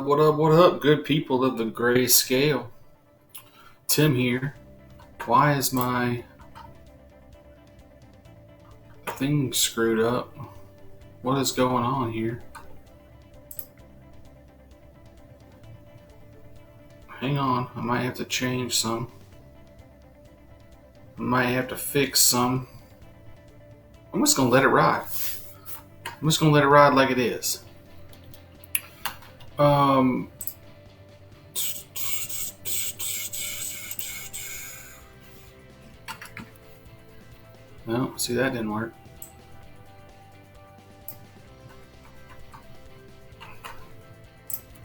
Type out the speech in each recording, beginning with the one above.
What up? What up? Good people of the gray scale. Tim here. Why is my thing screwed up? What is going on here? Hang on. I might have to change some. I might have to fix some. I'm just going to let it ride. I'm just going to let it ride like it is. No, see, that didn't work.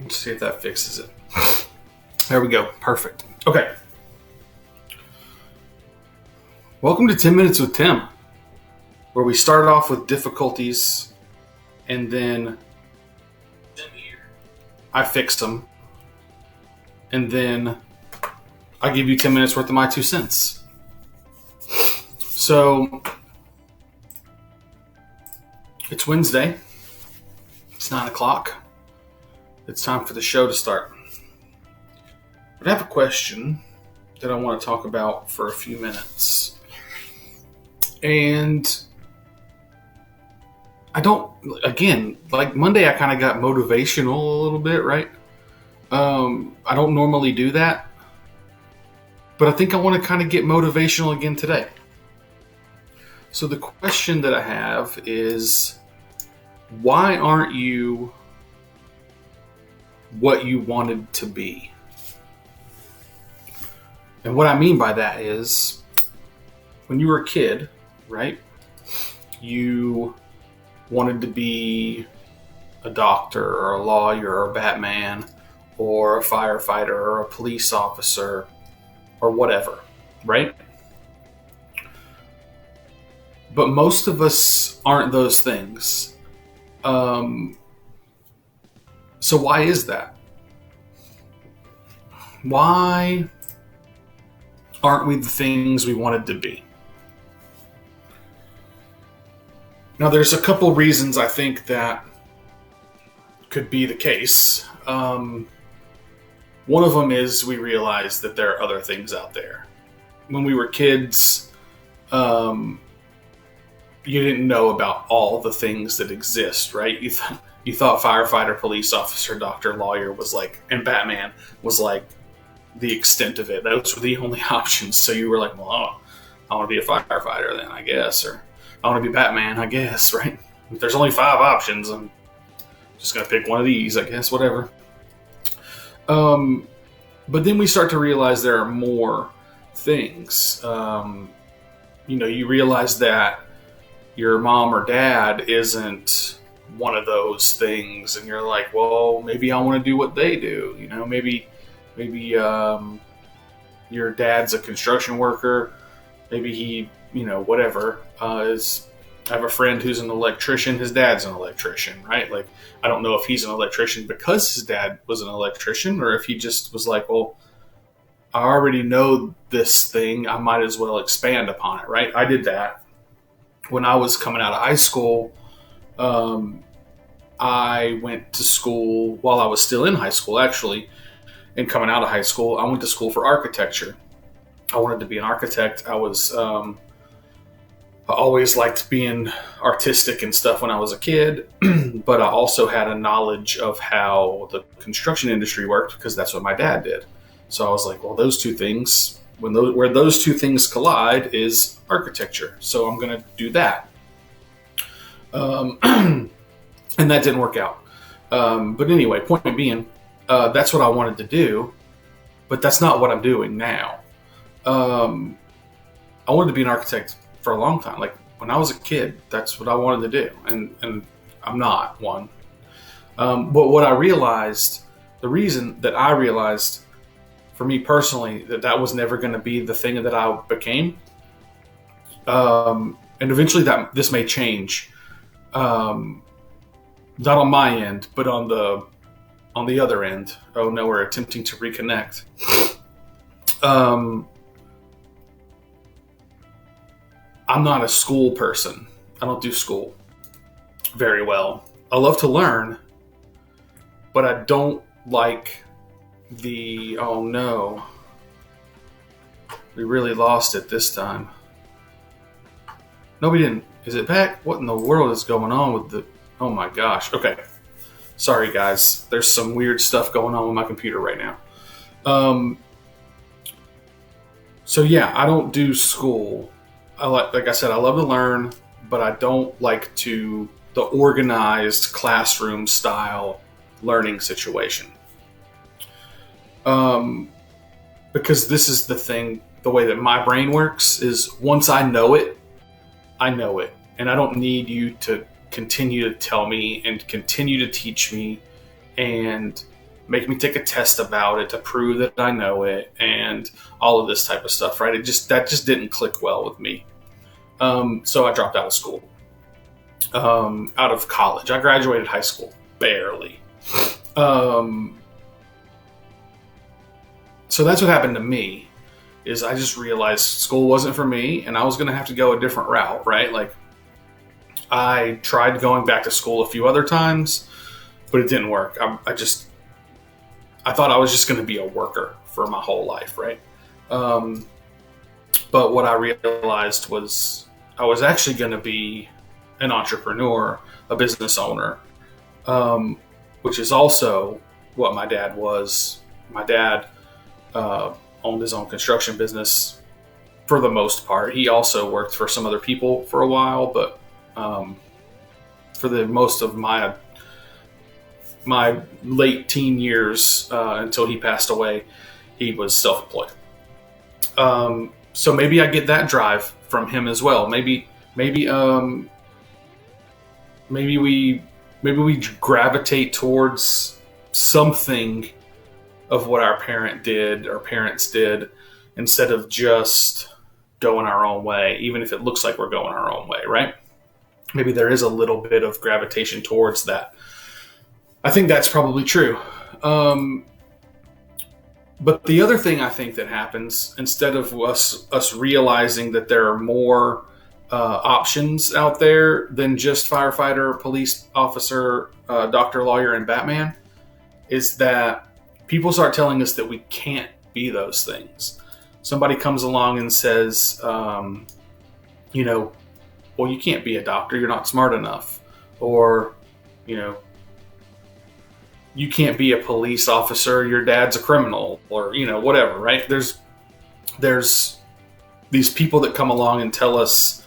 Let's see if that fixes it. There we go. Perfect. Okay. Welcome to 10 Minutes with Tim, where we started off with difficulties and then I fixed them, and then I give you 10 minutes worth of my 2 cents. So, it's Wednesday. It's 9 o'clock. It's time for the show to start. But I have a question that I want to talk about for a few minutes. And I don't, again, like Monday I kind of got motivational a little bit, right? I don't normally do that. But I think I want to kind of get motivational again today. So the question that I have is, why aren't you what you wanted to be? And what I mean by that is, when you were a kid, right, you wanted to be a doctor or a lawyer or a Batman or a firefighter or a police officer or whatever, right? But most of us aren't those things. So why is that? Why aren't we the things we wanted to be? Now, there's a couple reasons I think that could be the case. One of them is we realize that there are other things out there. When we were kids, you didn't know about all the things that exist, right? You thought firefighter, police officer, doctor, lawyer was like, and Batman was like the extent of it. Those were the only options. So you were like, well, I want to be a firefighter then, I guess, or I want to be Batman, I guess, right? If there's only 5 options, I'm just going to pick one of these, I guess, whatever. But then we start to realize there are more things. You realize that your mom or dad isn't one of those things, and you're like, well, maybe I want to do what they do. Maybe your dad's a construction worker. Maybe he, whatever. I have a friend who's an electrician. His dad's an electrician, right? Like, I don't know if he's an electrician because his dad was an electrician, or if he just was like, well, I already know this thing. I might as well expand upon it, right? I did that. When I was coming out of high school, I went to school while I was still in high school, actually. And coming out of high school, I went to school for architecture. I wanted to be an architect. I always liked being artistic and stuff when I was a kid, but I also had a knowledge of how the construction industry worked because that's what my dad did. So I was like, well, those two things, where those two things collide is architecture. So I'm going to do that. And that didn't work out. But anyway, point being, that's what I wanted to do, but that's not what I'm doing now. I wanted to be an architect for a long time. Like, when I was a kid, that's what I wanted to do. And I'm not one. But what I realized, the reason that I realized for me personally, that was never going to be the thing that I became. And eventually this may change. Not on my end, but on the other end. Oh no, we're attempting to reconnect. I'm not a school person. I don't do school very well. I love to learn, but I don't like oh no, we really lost it this time. No, we didn't. Is it back? What in the world is going on with the, oh my gosh. Okay. Sorry guys. There's some weird stuff going on with my computer right now. So yeah, I don't do school. Like I said, I love to learn, but I don't like the organized classroom style learning situation. Because this is the thing, the way that my brain works is once I know it, I know it. And I don't need you to continue to tell me and continue to teach me and make me take a test about it to prove that I know it and all of this type of stuff, right? That just didn't click well with me. So I dropped out of school, out of college. I graduated high school, barely. So that's what happened to me, is I just realized school wasn't for me and I was going to have to go a different route, right? Like, I tried going back to school a few other times, but it didn't work. I thought I was just going to be a worker for my whole life, right? But what I realized was I was actually going to be an entrepreneur, a business owner, which is also what my dad was. My dad owned his own construction business for the most part. He also worked for some other people for a while, but for the most of my late teen years until he passed away, he was self-employed. So maybe I get that drive from him as well. Maybe we gravitate towards something of what our parents did, instead of just going our own way, even if it looks like we're going our own way, right? Maybe there is a little bit of gravitation towards that. I think that's probably true. But the other thing I think that happens, instead of us realizing that there are more options out there than just firefighter, police officer, doctor, lawyer, and Batman, is that people start telling us that we can't be those things. Somebody comes along and says, well, you can't be a doctor, you're not smart enough. Or, you can't be a police officer, your dad's a criminal, or, whatever, right? There's these people that come along and tell us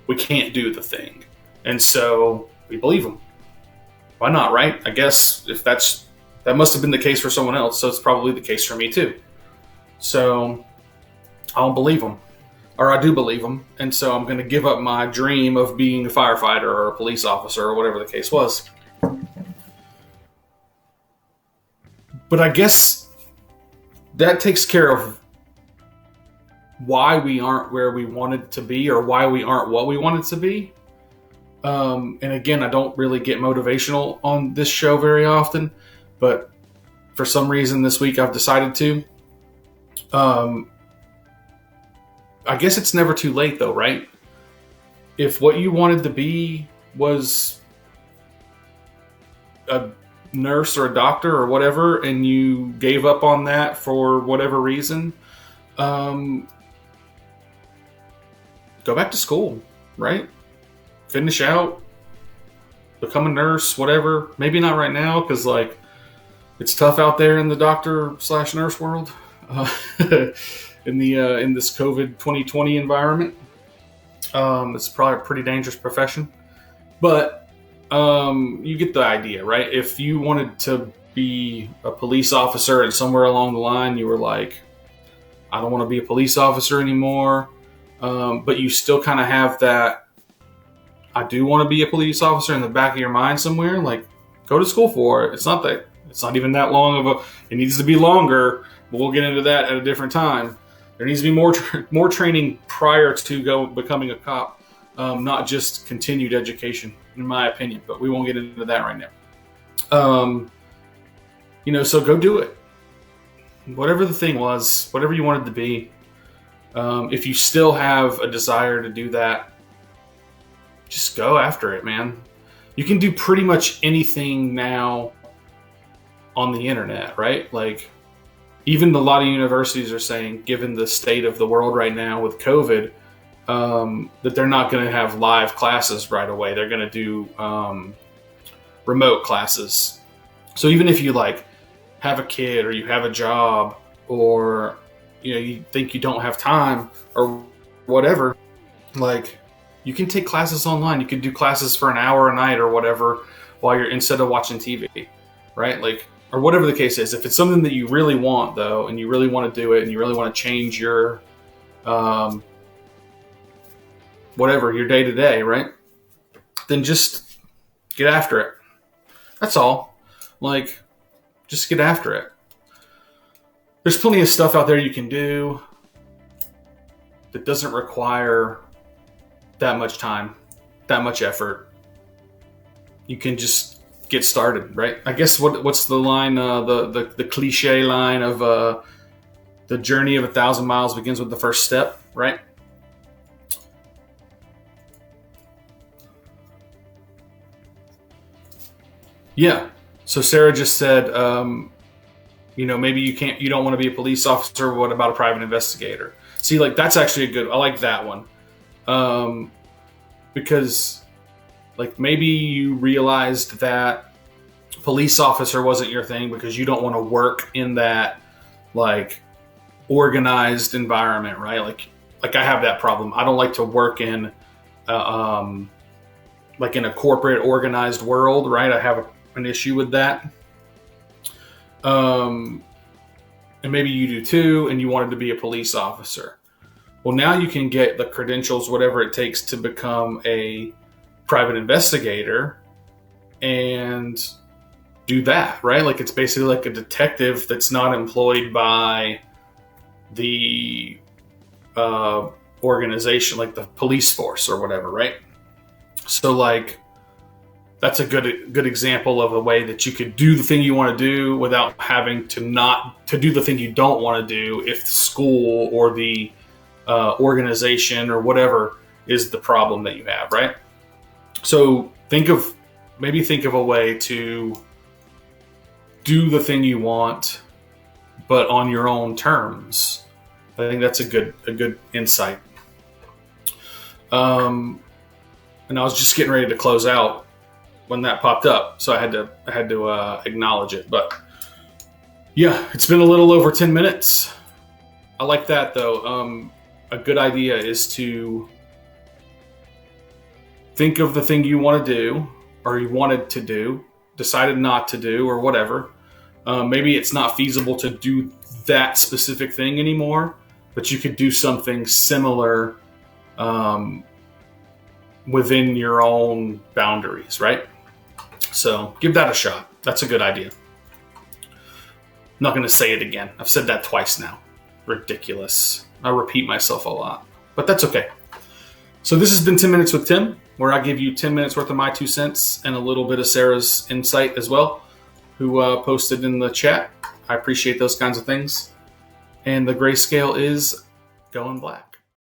we can't do the thing. And so we believe them. Why not, right? I guess if that must have been the case for someone else, so it's probably the case for me too. So I don't believe them. Or I do believe them, and so I'm going to give up my dream of being a firefighter or a police officer or whatever the case was. But I guess that takes care of why we aren't where we wanted to be, or why we aren't what we wanted to be. And again, I don't really get motivational on this show very often, but for some reason this week I've decided to. I guess it's never too late though, right? If what you wanted to be was a nurse or a doctor or whatever, and you gave up on that for whatever reason, go back to school, right? Finish out, become a nurse, whatever. Maybe not right now, because it's tough out there in the doctor/nurse world. In this COVID 2020 environment. It's probably a pretty dangerous profession, but you get the idea, right? If you wanted to be a police officer and somewhere along the line you were like, I don't want to be a police officer anymore, but you still kind of have that, I do want to be a police officer in the back of your mind somewhere, go to school for it. It's not even that long of it needs to be longer, but we'll get into that at a different time. There needs to be more training prior to becoming a cop, not just continued education, in my opinion. But we won't get into that right now. So go do it. Whatever the thing was, whatever you wanted to be. If you still have a desire to do that, just go after it, man. You can do pretty much anything now on the internet, right? Like, even a lot of universities are saying, given the state of the world right now with COVID, that they're not going to have live classes right away. They're going to do remote classes. So even if you like have a kid or you have a job, or you think you don't have time or whatever, like, you can take classes online. You can do classes for an hour a night or whatever while you're, instead of watching TV, right? Like, or whatever the case is. If it's something that you really want though, and you really want to do it, and you really want to change your whatever, your day to day, right? Then just get after it. That's all. Like, just get after it. There's plenty of stuff out there you can do that doesn't require that much time, that much effort. You can just get started, right? I guess what's the line, the cliche line of the journey of 1,000 miles begins with the first step, right? Yeah. So Sarah just said, maybe you don't want to be a police officer. What about a private investigator? See, like, that's actually I like that one. Because like, maybe you realized that police officer wasn't your thing because you don't want to work in that like organized environment, right? Like I have that problem. I don't like to work in, like in a corporate organized world, right? I have an issue with that. And maybe you do too, and you wanted to be a police officer. Well, now you can get the credentials, whatever it takes to become a private investigator and do that, right? Like, it's basically like a detective that's not employed by the organization, like the police force or whatever, right? So like, that's a good example of a way that you could do the thing you want to do without having to do the thing you don't want to do if the school or the organization or whatever is the problem that you have, right? So think of a way to do the thing you want, but on your own terms. I think that's a good insight. And I was just getting ready to close out when that popped up, so I had to acknowledge it. But yeah, it's been a little over 10 minutes. I like that though. A good idea is to think of the thing you want to do, or you wanted to do, decided not to do, or whatever. Maybe it's not feasible to do that specific thing anymore, but you could do something similar within your own boundaries, right? So give that a shot. That's a good idea. I'm not going to say it again. I've said that twice now. Ridiculous. I repeat myself a lot, but that's okay. So this has been 10 Minutes with Tim, where I give you 10 minutes worth of my 2 cents and a little bit of Sarah's insight as well, who posted in the chat. I appreciate those kinds of things. And the grayscale is going black.